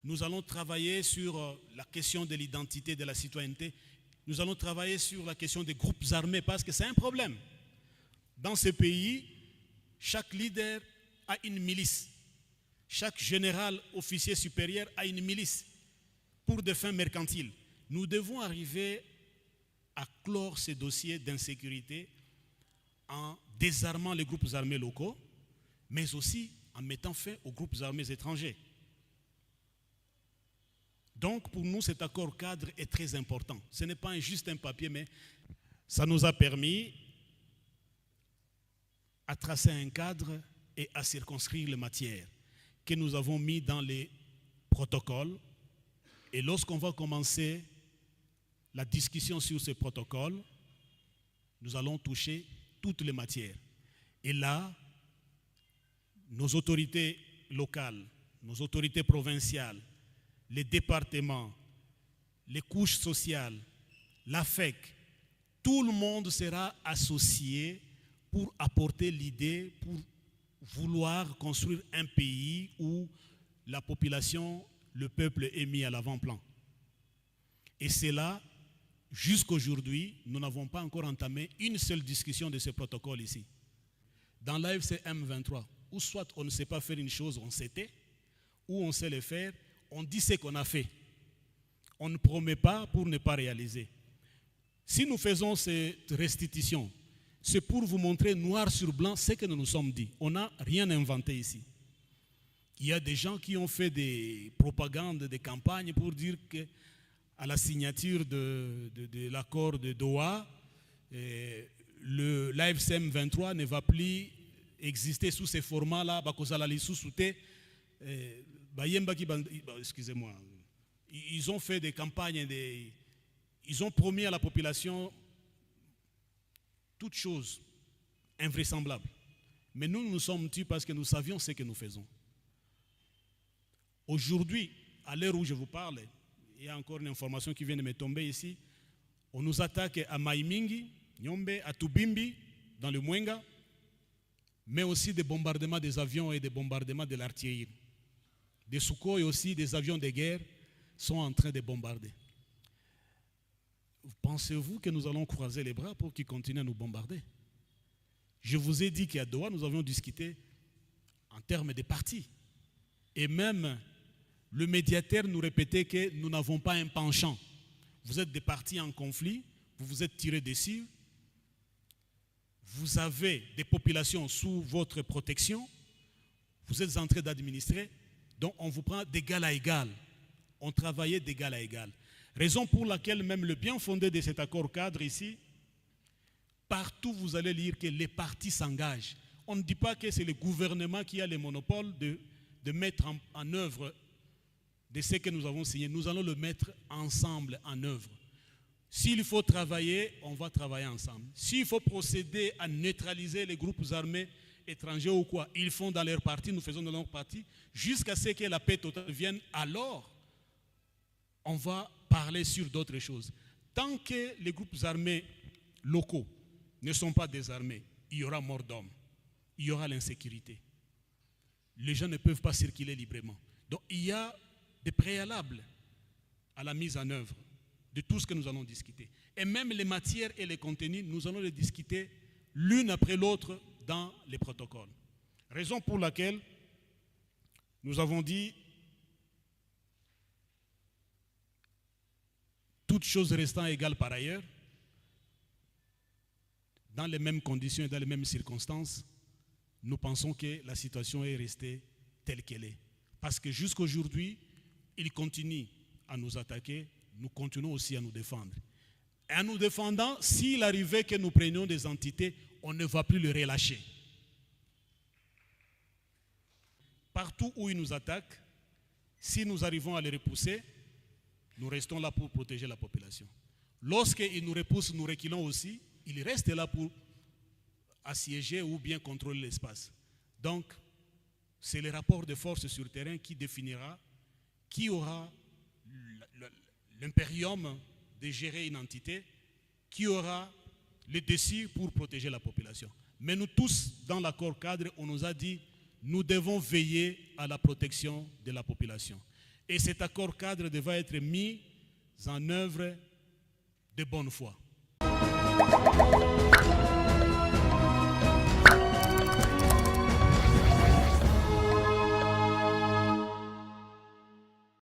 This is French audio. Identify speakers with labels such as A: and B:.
A: Nous allons travailler sur la question de l'identité, de la citoyenneté. Nous allons travailler sur la question des groupes armés parce que c'est un problème. Dans ce pays, chaque leader a une milice. Chaque général, officier supérieur a une milice pour des fins mercantiles. Nous devons arriver à clore ces dossiers d'insécurité en désarmant les groupes armés locaux, mais aussi en mettant fin aux groupes armés étrangers. Donc, pour nous, cet accord cadre est très important. Ce n'est pas juste un papier, mais ça nous a permis à tracer un cadre et à circonscrire les matières que nous avons mis dans les protocoles. Et lorsqu'on va commencer la discussion sur ces protocoles, nous allons toucher toutes les matières. Et là, nos autorités locales, nos autorités provinciales, les départements, les couches sociales, l'AFEC, tout le monde sera associé pour apporter l'idée, pour vouloir construire un pays où la population, le peuple est mis à l'avant-plan. Et c'est là, jusqu'aujourd'hui, nous n'avons pas encore entamé une seule discussion de ce protocole ici. Dans l'AFC M23, où soit on ne sait pas faire une chose, on sait, ou on sait le faire, on dit ce qu'on a fait. On ne promet pas pour ne pas réaliser. Si nous faisons cette restitution, c'est pour vous montrer noir sur blanc ce que nous nous sommes dit. On n'a rien inventé ici. Il y a des gens qui ont fait des propagandes, des campagnes pour dire qu'à la signature de l'accord de Doha, l'AFCM 23 ne va plus exister sous ces formats-là. Excusez-moi. Ils ont fait des campagnes, ils ont promis à la population toutes choses invraisemblables. Mais nous nous sommes tus parce que nous savions ce que nous faisons. Aujourd'hui, à l'heure où je vous parle, il y a encore une information qui vient de me tomber ici. On nous attaque à Maimingi, Nyombe, à Tubimbi, dans le Mwenga, mais aussi des bombardements des avions et des bombardements de l'artillerie. Des Sukhoi et aussi des avions de guerre sont en train de bombarder. Pensez-vous que nous allons croiser les bras pour qu'ils continuent à nous bombarder? Je vous ai dit qu'à Doha, nous avions discuté en termes de partis. Et même le médiateur nous répétait que nous n'avons pas un penchant. Vous êtes des partis en conflit, vous vous êtes tirés dessus, vous avez des populations sous votre protection, vous êtes en train d'administrer, donc on vous prend d'égal à égal. On travaillait d'égal à égal. Raison pour laquelle même le bien fondé de cet accord cadre ici, partout vous allez lire que les partis s'engagent. On ne dit pas que c'est le gouvernement qui a le monopole de mettre en œuvre de ce que nous avons signé. Nous allons le mettre ensemble en œuvre. S'il faut travailler, on va travailler ensemble. S'il faut procéder à neutraliser les groupes armés étrangers ou quoi, ils font dans leur parti, nous faisons dans leur parti, jusqu'à ce que la paix totale vienne, alors on va parler sur d'autres choses. Tant que les groupes armés locaux ne sont pas désarmés, il y aura mort d'hommes, il y aura l'insécurité. Les gens ne peuvent pas circuler librement. Donc il y a des préalables à la mise en œuvre de tout ce que nous allons discuter. Et même les matières et les contenus, nous allons les discuter l'une après l'autre dans les protocoles. Raison pour laquelle nous avons dit toutes choses restant égales par ailleurs, dans les mêmes conditions et dans les mêmes circonstances, nous pensons que la situation est restée telle qu'elle est. Parce que jusqu'aujourd'hui, ils continuent à nous attaquer, nous continuons aussi à nous défendre. Et en nous défendant, s'il arrivait que nous prenions des entités, on ne va plus les relâcher. Partout où ils nous attaquent, si nous arrivons à les repousser, nous restons là pour protéger la population. Lorsqu'ils nous repoussent, nous reculons aussi, ils restent là pour assiéger ou bien contrôler l'espace. Donc, c'est le rapport de force sur le terrain qui définira qui aura l'impérium de gérer une entité, qui aura le dessus pour protéger la population. Mais nous tous, dans l'accord cadre, on nous a dit, nous devons veiller à la protection de la population. Et cet accord cadre devra être mis en œuvre de bonne foi.